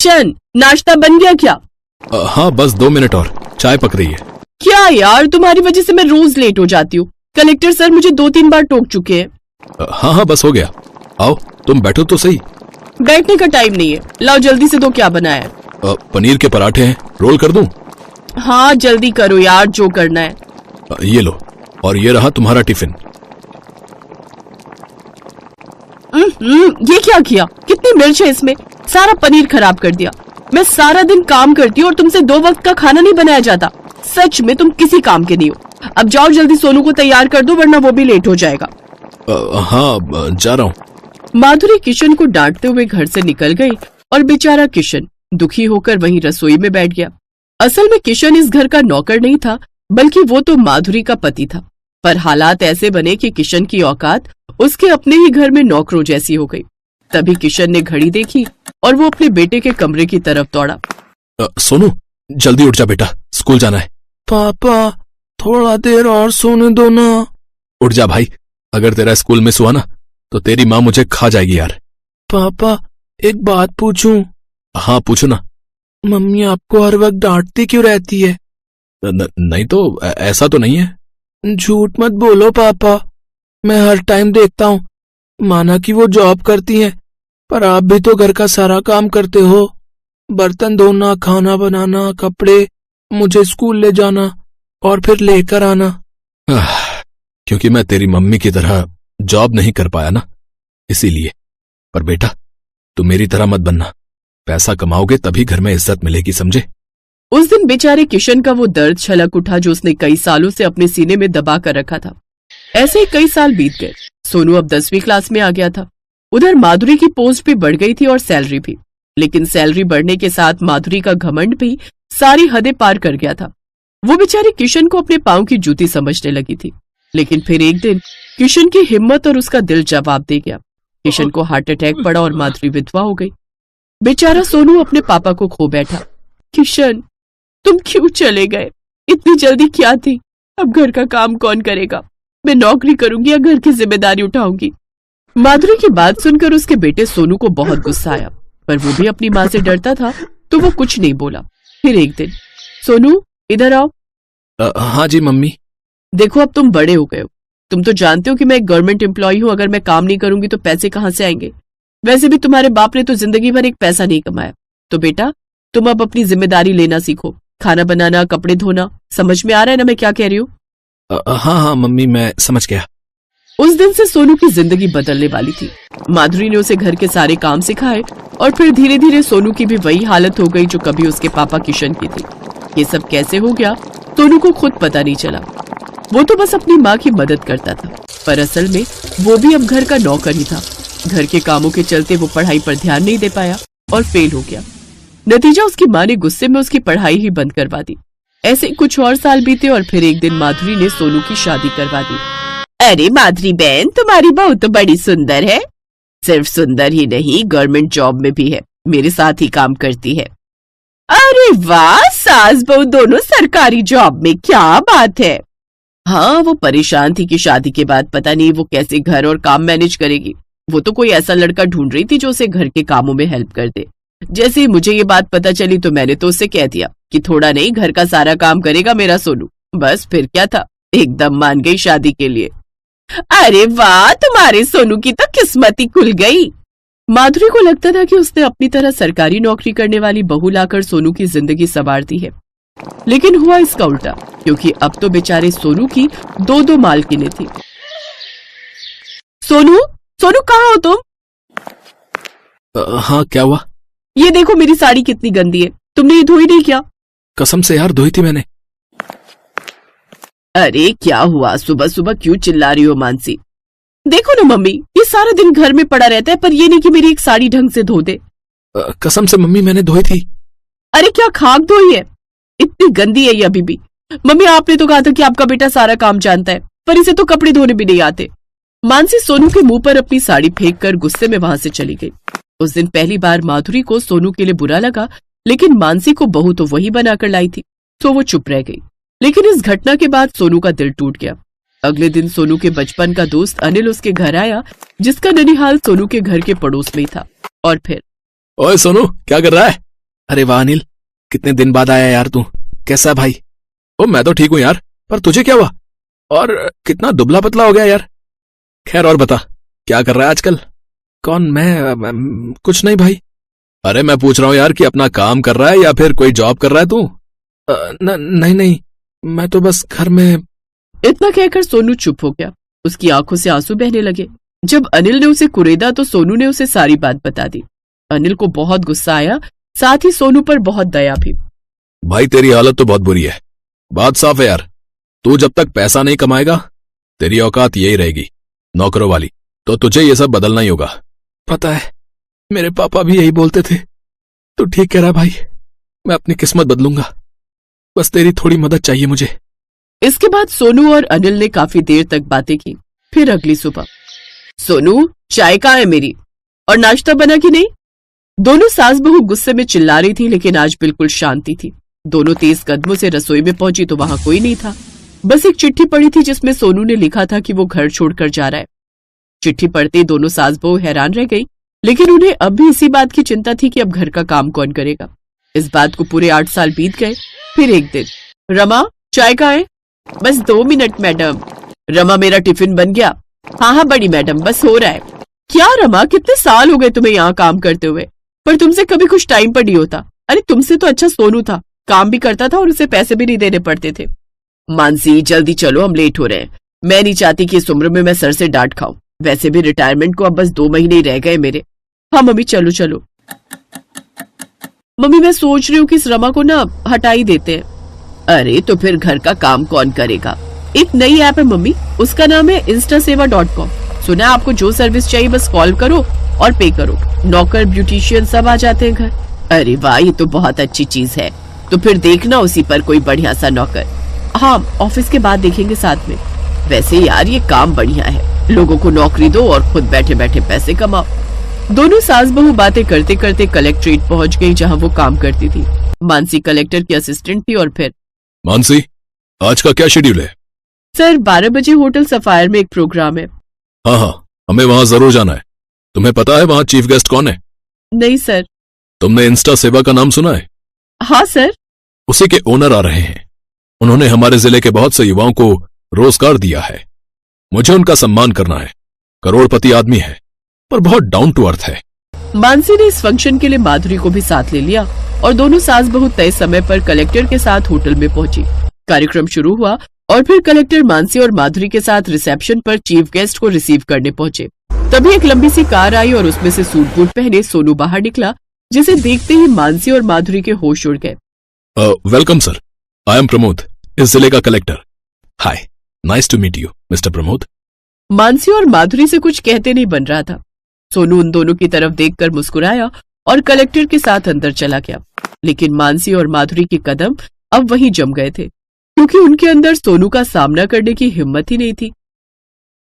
किशन, नाश्ता बन गया क्या? हाँ, बस 2 मिनट और, चाय पक रही है। क्या यार, तुम्हारी वजह से मैं रोज लेट हो जाती हूँ। कलेक्टर सर मुझे 2-3 बार टोक चुके हैं। हाँ, बस हो गया। आओ, तुम बैठो तो सही। बैठने का टाइम नहीं है, लाओ जल्दी से दो, क्या बनाया है? पनीर के पराठे हैं, रोल कर दूं? हाँ जल्दी करो यार, जो करना है। ये लो, और ये रहा तुम्हारा टिफिन। ये क्या किया? कितनी मिर्च है इसमें, सारा पनीर खराब कर दिया। मैं सारा दिन काम करती हूँ और तुमसे 2 वक्त का खाना नहीं बनाया जाता। सच में तुम किसी काम के नहीं हो। अब जाओ जल्दी सोनू को तैयार कर दो, वरना वो भी लेट हो जाएगा। हाँ, जा रहा हूँ। माधुरी किशन को डांटते हुए घर से निकल गई और बेचारा किशन दुखी होकर वहीं रसोई में बैठ गया। असल में किशन इस घर का नौकर नहीं था, बल्कि वो तो माधुरी का पति था। पर हालात ऐसे बने कि किशन की औकात उसके अपने ही घर में नौकरों जैसी हो गई। तभी किशन ने घड़ी देखी और वो अपने बेटे के कमरे की तरफ दौड़ा। सोनू, जल्दी उठ जा बेटा, स्कूल जाना है। पापा, थोड़ा देर और सोने दो ना। उठ जा भाई, अगर तेरा स्कूल मिस हुआ ना तो तेरी माँ मुझे खा जाएगी यार। पापा, एक बात पूछूं? हाँ, पूछो ना। मम्मी आपको हर वक्त डांटती क्यों रहती है? नहीं तो, ऐसा तो नहीं है। झूठ मत बोलो पापा, मैं हर टाइम देखता हूँ। माना कि वो जॉब करती हैं, पर आप भी तो घर का सारा काम करते हो। बर्तन धोना, खाना बनाना, कपड़े, मुझे स्कूल ले जाना और फिर लेकर आना। क्योंकि मैं तेरी मम्मी की तरह जॉब नहीं कर पाया ना, इसीलिए। पर बेटा, तू मेरी तरह मत बनना। पैसा कमाओगे तभी घर में इज्जत मिलेगी, समझे? उस दिन बेचारे किशन का वो दर्द छलक उठा जो उसने कई सालों से अपने सीने में दबा कर रखा था। ऐसे ही कई साल बीत गए। सोनू अब 10वीं क्लास में आ गया था। उधर माधुरी की पोस्ट भी बढ़ गई थी और सैलरी भी। लेकिन सैलरी बढ़ने के साथ माधुरी का घमंड भी सारी हदें पार कर गया था। वो बेचारी किशन को अपने पांव की जूती समझने लगी थी। लेकिन फिर एक दिन किशन की हिम्मत और उसका दिल जवाब दे गया। किशन को हार्ट अटैक पड़ा और माधुरी विधवा हो गई। बेचारा सोनू अपने पापा को खो बैठा। किशन, तुम क्यों चले गए? इतनी जल्दी क्या थी? अब घर का काम कौन करेगा? मैं नौकरी करूंगी या घर की जिम्मेदारी उठाऊंगी? माधुरी की बात सुनकर उसके बेटे सोनू को बहुत गुस्सा आया, पर वो भी अपनी माँ से डरता था तो वो कुछ नहीं बोला। फिर एक दिन, सोनू इधर आओ। हाँ जी मम्मी। देखो, अब तुम बड़े हो गए हो। तुम तो जानते हो कि मैं एक गवर्नमेंट एम्प्लॉय हूँ। अगर मैं काम नहीं करूंगी तो पैसे कहाँ से आएंगे? वैसे भी तुम्हारे बाप ने तो जिंदगी भर एक पैसा नहीं कमाया। तो बेटा, तुम अब अपनी जिम्मेदारी लेना सीखो। खाना बनाना, कपड़े धोना। समझ में आ रहा है ना मैं क्या कह रही हूँ? हाँ मम्मी, मैं समझ गया। उस दिन से सोनू की जिंदगी बदलने वाली थी। माधुरी ने उसे घर के सारे काम सिखाए और फिर धीरे धीरे सोनू की भी वही हालत हो गई जो कभी उसके पापा किशन की थी। ये सब कैसे हो गया, सोनू को खुद पता नहीं चला। वो तो बस अपनी माँ की मदद करता था, पर असल में वो भी अब घर का नौकर ही था। घर के कामों के चलते वो पढ़ाई पर ध्यान नहीं दे पाया और फेल हो गया। नतीजा, उसकी माँ ने गुस्से में उसकी पढ़ाई ही बंद करवा दी। ऐसे कुछ और साल बीते और फिर एक दिन माधुरी ने सोनू की शादी करवा दी। अरे माधुरी बहन, तुम्हारी बहू तो बड़ी सुंदर है। सिर्फ सुंदर ही नहीं, गवर्नमेंट जॉब में भी है, मेरे साथ ही काम करती है। अरे वाह, सास बहू दोनों सरकारी जॉब में, क्या बात है। हाँ, वो परेशान थी कि शादी के बाद पता नहीं वो कैसे घर और काम मैनेज करेगी। वो तो कोई ऐसा लड़का ढूंढ रही थी जो उसे घर के कामों में हेल्प कर दे। जैसे ही मुझे ये बात पता चली तो मैंने तो उससे कह दिया कि थोड़ा नहीं, घर का सारा काम करेगा मेरा सोनू। बस फिर क्या था, एकदम मान गई शादी के लिए। अरे वाह, तुम्हारे सोनू की तो किस्मत ही खुल गई। माधुरी को लगता था कि उसने अपनी तरह सरकारी नौकरी करने वाली बहू लाकर सोनू की जिंदगी संवार दी है। लेकिन हुआ इसका उल्टा, क्योंकि अब तो बेचारे सोनू की 2-2 मालकिनें थी। सोनू, सोनू कहाँ हो तुम? हाँ, क्या हुआ? ये देखो मेरी साड़ी कितनी गंदी है, तुमने ये धोई नहीं क्या? कसम से यार, धोई थी मैंने। अरे क्या हुआ, सुबह सुबह क्यों चिल्ला रही हो मानसी? देखो ना मम्मी, ये सारा दिन घर में पड़ा रहता है, पर ये नहीं कि मेरी एक साड़ी ढंग से धो दे। कसम से मम्मी, मैंने धोई थी। अरे क्या खाक धोई है? इतनी गंदी है ये अभी भी। मम्मी, आपने तो कहा था कि आपका बेटा सारा काम जानता है, पर इसे तो कपड़े धोने भी नहीं आते। मानसी सोनू के मुंह पर अपनी साड़ी फेंक कर गुस्से में वहां से चली गई। उस दिन पहली बार माधुरी को सोनू के लिए बुरा लगा, लेकिन मानसी को बहू तो वही बनाकर लाई थी, तो वो चुप रह गई। लेकिन इस घटना के बाद सोनू का दिल टूट गया। अगले दिन सोनू के बचपन का दोस्त अनिल उसके घर आया, जिसका ननिहाल सोनू के घर के पड़ोस में ही था। और फिर, ओए सोनू, क्या कर रहा है? अरे वाह अनिल, कितने दिन बाद आया यार तू। कैसा भाई? ओ मैं तो ठीक हूं यार, पर तुझे क्या हुआ? और कितना दुबला पतला हो गया यार। खैर और बता, क्या कर रहा है आजकल? कौन? कुछ नहीं भाई। अरे मैं पूछ रहा हूं यार कि अपना काम कर रहा है या फिर कोई जॉब कर रहा है तू? नहीं, मैं तो बस घर में। इतना कहकर सोनू चुप हो गया। उसकी आंखों से आंसू बहने लगे। जब अनिल ने उसे कुरेदा तो सोनू ने उसे सारी बात बता दी। अनिल को बहुत गुस्सा आया, साथ ही सोनू पर बहुत दया भी। भाई तेरी हालत तो बहुत बुरी है। बात साफ है यार, तू जब तक पैसा नहीं कमाएगा तेरी औकात यही रहेगी, नौकरों वाली। तो तुझे ये सब बदलना ही होगा। पता है, मेरे पापा भी यही बोलते थे। तू ठीक कह रहा भाई, मैं अपनी किस्मत बदलूंगा। बस तेरी थोड़ी मदद चाहिए मुझे। इसके बाद सोनू और अनिल ने काफी देर तक बातें की। फिर अगली सुबह, सोनू चाय कहाँ है मेरी, और नाश्ता बना कि नहीं? दोनों सास बहू गुस्से में चिल्ला रही थी, लेकिन आज बिल्कुल शांति थी। दोनों तेज कदमों से रसोई में पहुंची तो वहां कोई नहीं था। बस एक चिट्ठी पड़ी थी जिसमें सोनू ने लिखा था कि वो घर छोड़कर जा रहा है। चिट्ठी पढ़ते दोनों सास बहू हैरान रह गई, लेकिन उन्हें अब भी इसी बात की चिंता थी कि अब घर का काम कौन करेगा। इस बात को पूरे 8 साल बीत गए। फिर एक दिन, रमा चाय कहाँ है? बस 2 मिनट मैडम। रमा मेरा टिफिन बन गया? हाँ बड़ी मैडम, बस हो रहा है। क्या रमा, कितने साल हो गए तुम्हें यहाँ काम करते हुए, पर तुमसे कभी कुछ टाइम पर नहीं होता। अरे तुमसे तो अच्छा सोनू था, काम भी करता था और उसे पैसे भी नहीं देने पड़ते थे। मानसी जल्दी चलो, हम लेट हो रहे हैं। मैं नहीं चाहती कि इस उम्र में मैं सर से डांट खाऊं। वैसे भी रिटायरमेंट को अब बस 2 महीने ही रह गए मेरे। हाँ मम्मी चलो चलो। मम्मी मैं सोच रही हूँ कि इस रमा को ना हटा ही देते हैं। अरे तो फिर घर का काम कौन करेगा? एक नई ऐप है मम्मी, उसका नाम है instaseva.com। सुना है आपको जो सर्विस चाहिए बस कॉल करो और पे करो। नौकर ब्यूटिशियन सब आ जाते हैं घर। अरे वाह, ये तो बहुत अच्छी चीज है। तो फिर देखना उसी पर कोई बढ़िया सा नौकर। हाँ ऑफिस के बाद देखेंगे साथ में। वैसे यार ये काम बढ़िया है, लोगों को नौकरी दो और खुद बैठे बैठे पैसे कमाओ। दोनों सास बहू बातें करते करते कलेक्ट्रेट पहुंच गई जहां वो काम करती थी। मानसी कलेक्टर की असिस्टेंट थी। और फिर मानसी, आज का क्या शेड्यूल है? सर 12 बजे होटल सफायर में एक प्रोग्राम है। हाँ, हमें वहां जरूर जाना है। तुम्हें पता है वहां चीफ गेस्ट कौन है? नहीं सर। तुमने इंस्टा सेवा का नाम सुना है? हाँ सर। उसी के ओनर आ रहे हैं। उन्होंने हमारे जिले के बहुत से युवाओं को रोजगार दिया है। मुझे उनका सम्मान करना है। करोड़पति आदमी है, पर बहुत डाउन टू अर्थ है। मानसी ने इस फंक्शन के लिए माधुरी को भी साथ ले लिया और दोनों सास बहू तय समय पर कलेक्टर के साथ होटल में पहुंची। कार्यक्रम शुरू हुआ और फिर कलेक्टर मानसी और माधुरी के साथ रिसेप्शन पर चीफ गेस्ट को रिसीव करने पहुंचे। तभी एक लंबी सी कार आई और उसमें से सूट बूट पहने सोनू बाहर निकला, जिसे देखते ही मानसी और माधुरी के होश उड़ गए। Welcome sir, I am Pramod, इस जिले का collector. Hi, nice to meet you mister Pramod. Mansi और माधुरी से कुछ कहते नहीं बन रहा था। सोनू उन दोनों की तरफ देखकर मुस्कुराया और कलेक्टर के साथ अंदर चला गया। लेकिन मानसी और माधुरी के कदम अब वहीं जम गए थे, क्योंकि उनके अंदर सोनू का सामना करने की हिम्मत ही नहीं थी।